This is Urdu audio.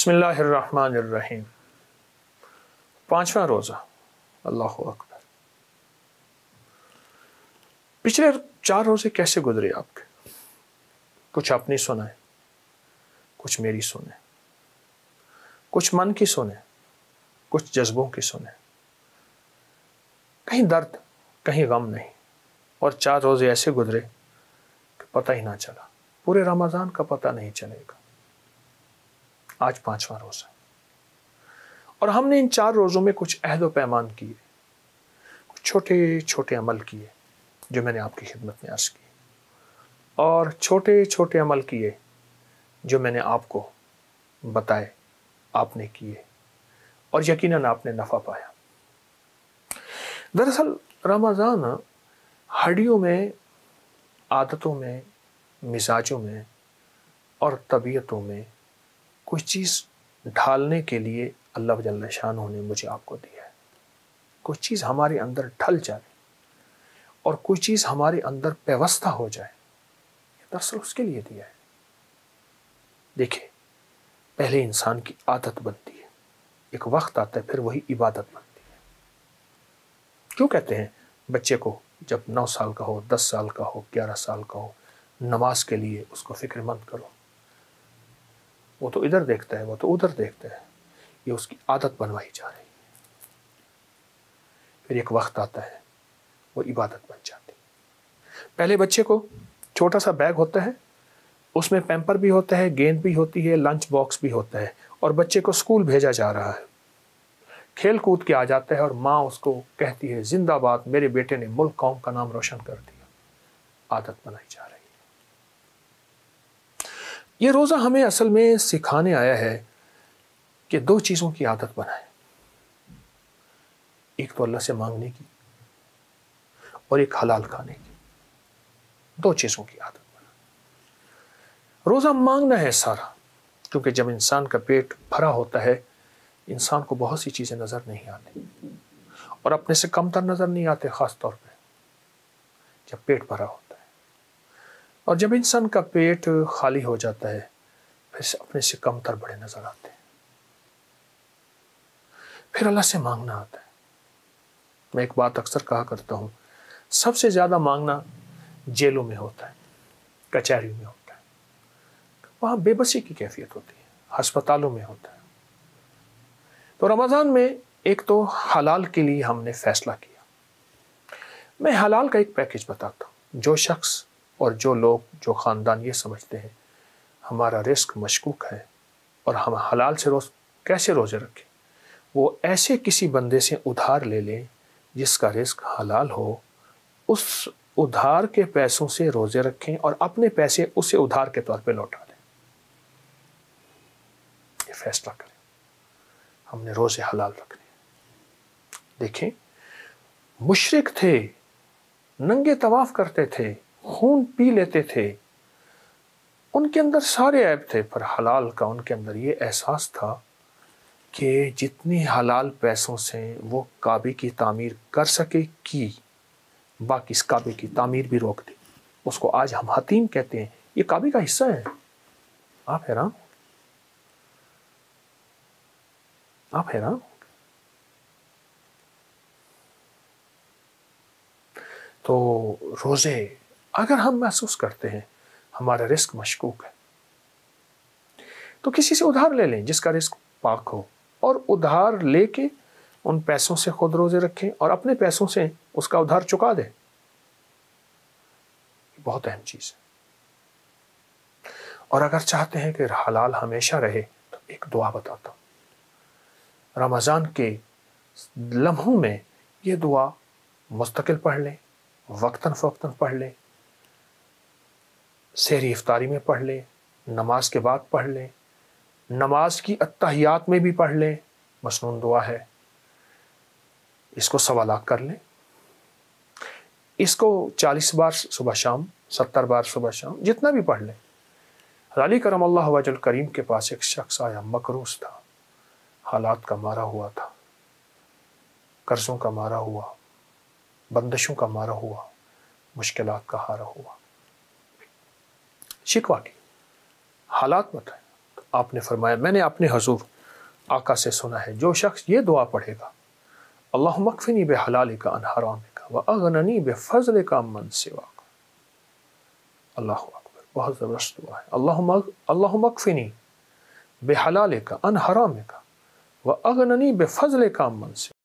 بسم اللہ الرحمن الرحیم۔ 5واں روزہ۔ اللہ اکبر۔ پچھلے 4 روزے کیسے گزرے آپ کے؟ کچھ اپنی سنائیں، کچھ میری سنیں، کچھ من کی سنیں، کچھ جذبوں کی سنیں۔ کہیں درد، کہیں غم نہیں، اور 4 روزے ایسے گزرے کہ پتہ ہی نہ چلا، پورے رمضان کا پتہ نہیں چلے گا۔ آج 5واں روزہ، اور ہم نے ان 4 روزوں میں کچھ عہد و پیمان کیے، کچھ چھوٹے چھوٹے عمل کیے جو میں نے آپ کی خدمت میں عرض کیے، اور چھوٹے چھوٹے عمل کیے جو میں نے آپ کو بتائے، آپ نے کیے، اور یقیناً آپ نے نفع پایا۔ دراصل رمضان ہڈیوں میں، عادتوں میں، مزاجوں میں اور طبیعتوں میں کوئی چیز ڈھالنے کے لیے اللہ جل شانہ نے مجھے آپ کو دیا ہے۔ کوئی چیز ہمارے اندر ڈھل جائے اور کوئی چیز ہمارے اندر پیوستہ ہو جائے، یہ دراصل اس کے لیے دیا ہے۔ دیکھیں، پہلے انسان کی عادت بنتی ہے، ایک وقت آتا ہے پھر وہی عبادت بنتی ہے۔ کیوں کہتے ہیں بچے کو جب 9 سال کا ہو، 10 سال کا ہو، 11 سال کا ہو، نماز کے لیے اس کو فکر مند کرو؟ وہ تو ادھر دیکھتا ہے، وہ تو ادھر دیکھتا ہے، یہ اس کی عادت بنوائی جا رہی ہے۔ پھر ایک وقت آتا ہے وہ عبادت بن جاتی ہے۔ پہلے بچے کو چھوٹا سا بیگ ہوتا ہے، اس میں پیمپر بھی ہوتا ہے، گیند بھی ہوتی ہے، لنچ باکس بھی ہوتا ہے، اور بچے کو اسکول بھیجا جا رہا ہے۔ کھیل کود کے آ جاتا ہے اور ماں اس کو کہتی ہے زندہ باد، میرے بیٹے نے ملک قوم کا نام روشن کر دیا۔ عادت بنائی جا رہی ہے۔ یہ روزہ ہمیں اصل میں سکھانے آیا ہے کہ 2 چیزوں کی عادت بنائیں، ایک تو اللہ سے مانگنے کی اور ایک حلال کھانے کی۔ 2 چیزوں کی عادت بنائیں۔ روزہ مانگنا ہے سارا، کیونکہ جب انسان کا پیٹ بھرا ہوتا ہے انسان کو بہت سی چیزیں نظر نہیں آتی، اور اپنے سے کم تر نظر نہیں آتے، خاص طور پہ جب پیٹ بھرا ہوتا ہے۔ اور جب انسان کا پیٹ خالی ہو جاتا ہے پھر اپنے سے کم تر بڑے نظر آتے ہیں۔ پھر اللہ سے مانگنا آتا ہے۔ میں ایک بات اکثر کہا کرتا ہوں، سب سے زیادہ مانگنا جیلوں میں ہوتا ہے، کچہریوں میں ہوتا ہے، وہاں بے بسی کی کیفیت ہوتی ہے، ہسپتالوں میں ہوتا ہے۔ تو رمضان میں ایک تو حلال کے لیے ہم نے فیصلہ کیا۔ میں حلال کا ایک پیکج بتاتا ہوں۔ جو شخص اور جو لوگ، جو خاندان یہ سمجھتے ہیں ہمارا رزق مشکوک ہے اور ہم حلال سے کیسے روزے رکھیں، وہ ایسے کسی بندے سے ادھار لے لیں جس کا رزق حلال ہو، اس ادھار کے پیسوں سے روزے رکھیں اور اپنے پیسے اسے ادھار کے طور پہ لوٹا دیں۔ یہ فیصلہ کریں، ہم نے روزے حلال رکھنے۔ دیکھیں، مشرک تھے، ننگے طواف کرتے تھے، خون پی لیتے تھے، ان کے اندر سارے عیب تھے، پر حلال کا ان کے اندر یہ احساس تھا کہ جتنی حلال پیسوں سے وہ کعبے کی تعمیر کر سکے کی، باقی اس کعبے کی تعمیر بھی روک دی۔ اس کو آج ہم حتیم کہتے ہیں، یہ کعبے کا حصہ ہے۔ آپ حیران، آپ حیران۔ تو روزے اگر ہم محسوس کرتے ہیں ہمارا رزق مشکوک ہے تو کسی سے ادھار لے لیں جس کا رزق پاک ہو، اور ادھار لے کے ان پیسوں سے خود روزے رکھیں اور اپنے پیسوں سے اس کا ادھار چکا دیں۔ بہت اہم چیز ہے۔ اور اگر چاہتے ہیں کہ حلال ہمیشہ رہے تو ایک دعا بتاتا ہوں۔ رمضان کے لمحوں میں یہ دعا مستقل پڑھ لیں، وقتاً فوقتاً پڑھ لیں، سحری افطاری میں پڑھ لیں، نماز کے بعد پڑھ لیں، نماز کی اتحیات میں بھی پڑھ لیں، مسنون دعا ہے۔ اس کو 1.25 لاکھ کر لیں، اس کو 40 بار صبح شام، 70 بار صبح شام، جتنا بھی پڑھ لیں۔ علی کرم اللہ وجہ الکریم کے پاس ایک شخص آیا، مقروض تھا، حالات کا مارا ہوا تھا، قرضوں کا مارا ہوا، بندشوں کا مارا ہوا، مشکلات کا ہارا ہوا، شکوہ کی حالات بتائیں۔ تو آپ نے فرمایا میں نے اپنے حضور آقا سے سنا ہے جو شخص یہ دعا پڑھے گا اللہم اکفنی بحلالک عن حرامک واغننی بفضلک عمن سواک. اللہ اکبر، بہت زبردست دعا ہے. اللہم اکفنی بحلالک عن حرامک واغننی بفضلک عمن سواک.